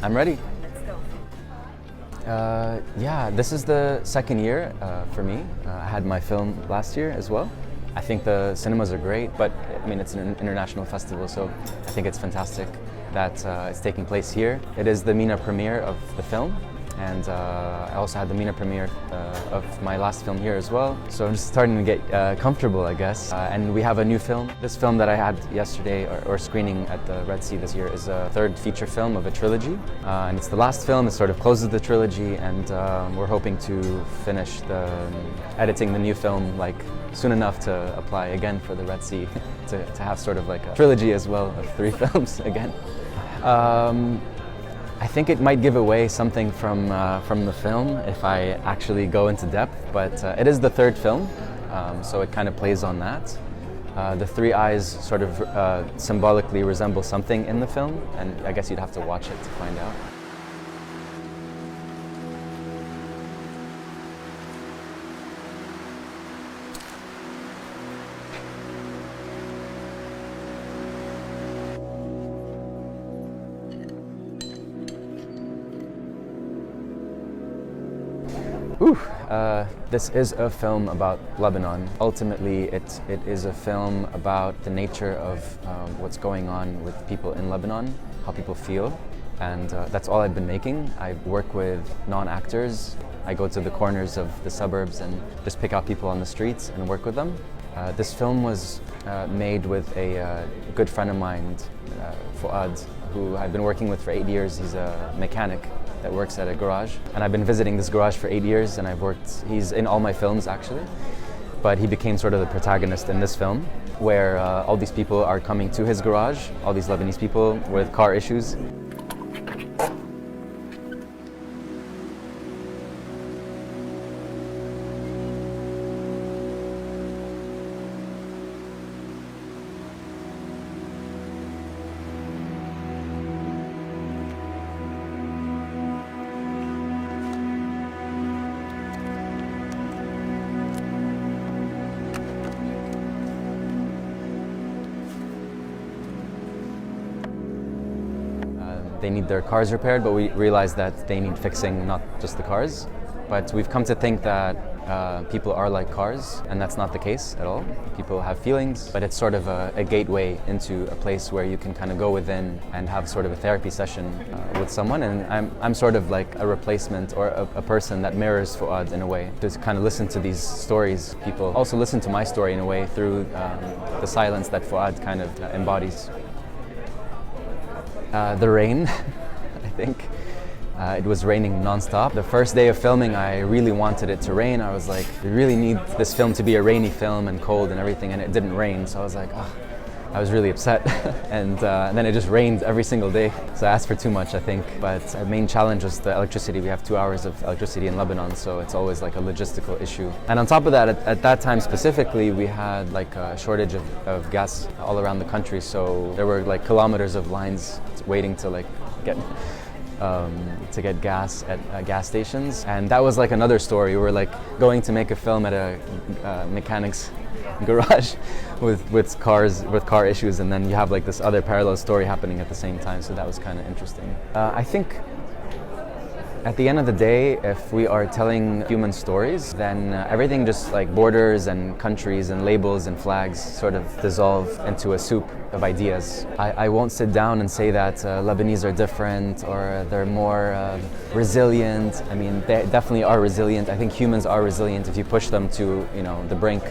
I'm ready. Let's go. Yeah, this is the second year for me. I had my film last year as well. I think the cinemas are great, but I mean, it's an international festival, so I think it's fantastic that it's taking place here. It is the MENA premiere of the film, and I also had the MENA premiere of my last film here as well. So I'm just starting to get comfortable, I guess. And we have a new film. This film that I had yesterday, or screening at the Red Sea this year, is a third feature film of a trilogy. And it's the last film. It sort of closes the trilogy, and we're hoping to finish editing the new film like soon enough to apply again for the Red Sea, to have sort of like a trilogy as well of 3 films again. I think it might give away something from the film if I actually go into depth, but it is the third film, so it kind of plays on that. The 3 eyes sort of symbolically resemble something in the film, and I guess you'd have to watch it to find out. This is a film about Lebanon. Ultimately, it is a film about the nature of what's going on with people in Lebanon, how people feel, and that's all I've been making. I work with non-actors. I go to the corners of the suburbs and just pick out people on the streets and work with them. This film was made with a good friend of mine, Fuad, who I've been working with for 8 years. He's a mechanic that works at a garage, and I've been visiting this garage for 8 years, and he's in all my films actually, but he became sort of the protagonist in this film, where all these people are coming to his garage, all these Lebanese people with car issues. They need their cars repaired, but we realized that they need fixing, not just the cars. But we've come to think that people are like cars, and that's not the case at all. People have feelings, but it's sort of a gateway into a place where you can kind of go within and have sort of a therapy session with someone. And I'm sort of like a replacement or a person that mirrors Fuad in a way, to kind of listen to these stories. People also listen to my story in a way through the silence that Fuad kind of embodies. The rain, I think. It was raining non-stop. The first day of filming, I really wanted it to rain. I was like, we really need this film to be a rainy film and cold and everything, and it didn't rain. So I was like, oh, I was really upset. and then it just rained every single day. So I asked for too much, I think. But the main challenge was the electricity. We have 2 hours of electricity in Lebanon, so it's always like a logistical issue. And on top of that, at that time specifically, we had like a shortage of gas all around the country. So there were like kilometers of lines waiting to like get gas at gas stations, and that was like another story. We were like going to make a film at a mechanic's garage with car issues, and then you have like this other parallel story happening at the same time. So that was kind of interesting. I think at the end of the day, if we are telling human stories, then everything just like borders and countries and labels and flags sort of dissolve into a soup of ideas. I won't sit down and say that Lebanese are different or they're more resilient. I mean, they definitely are resilient. I think humans are resilient. If you push them to, the brink,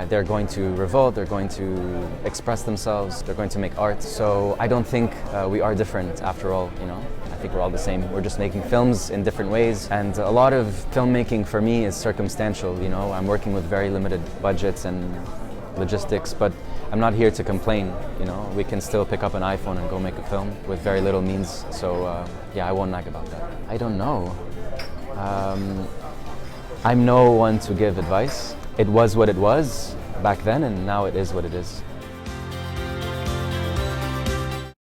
they're going to revolt, they're going to express themselves, they're going to make art. So I don't think we are different after all, I think we're all the same. We're just making films in different ways. And a lot of filmmaking for me is circumstantial, I'm working with very limited budgets and logistics, but I'm not here to complain, We can still pick up an iPhone and go make a film with very little means. So yeah, I won't nag about that. I don't know. I'm no one to give advice. It was what it was back then, and now it is what it is.